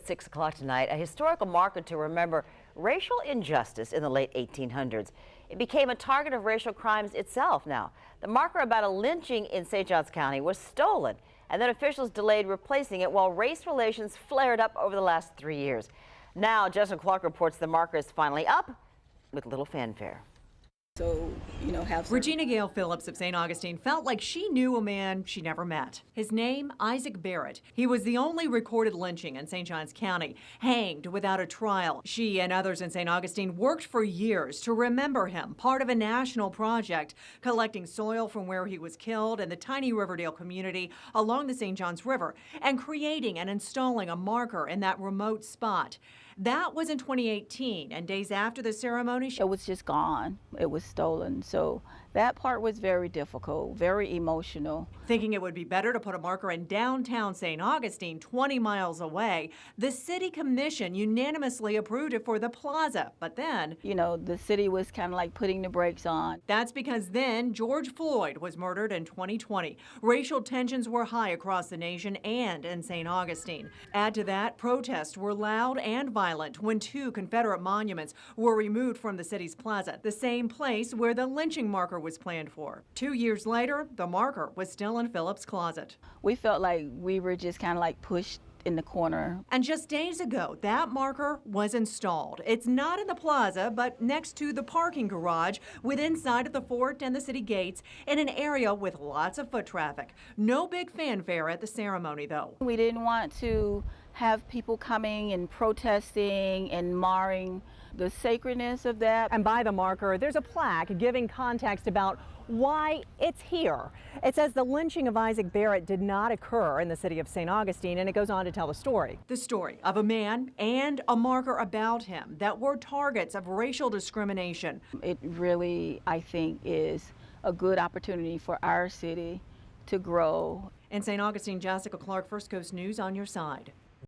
at 6 o'clock tonight, a historical marker to remember racial injustice in the late 1800s. It became a target of racial crimes itself now. The marker about a lynching in St. Johns County was stolen, and then officials delayed replacing it while race relations flared up over the last 3 years. Now, Jessica Clark reports the marker is finally up with little fanfare. So, Regina Gale Phillips of St. Augustine felt like she knew a man she never met. His name, Isaac Barrett. He was the only recorded lynching in St. Johns County, hanged without a trial. She and others in St. Augustine worked for years to remember him, part of a national project, collecting soil from where he was killed in the tiny Riverdale community along the St. Johns River, and creating and installing a marker in that remote spot. That was in 2018, and days after the ceremony, it was just gone. It was stolen. So that part was very difficult, very emotional. Thinking it would be better to put a marker in downtown St. Augustine, 20 miles away, the city commission unanimously approved it for the plaza. But then, the city was kind of like putting the brakes on. That's because then George Floyd was murdered in 2020. Racial tensions were high across the nation and in St. Augustine. Add to that, protests were loud and violent when 2 Confederate monuments were removed from the city's plaza, the same place where the lynching marker was planned for. 2 years later, the marker was still in Phillips' closet. We felt like we were just kind of like pushed in the corner. And just days ago, that marker was installed. It's not in the plaza, but next to the parking garage, within sight of the fort and the city gates, in an area with lots of foot traffic. No big fanfare at the ceremony, though. We didn't want to have people coming and protesting and marring the sacredness of that. And by the marker, there's a plaque giving context about why it's here. It says the lynching of Isaac Barrett did not occur in the city of St. Augustine, and it goes on to tell the story. The story of a man and a marker about him that were targets of racial discrimination. It really, I think, is a good opportunity for our city to grow. In St. Augustine, Jessica Clark, First Coast News on your side.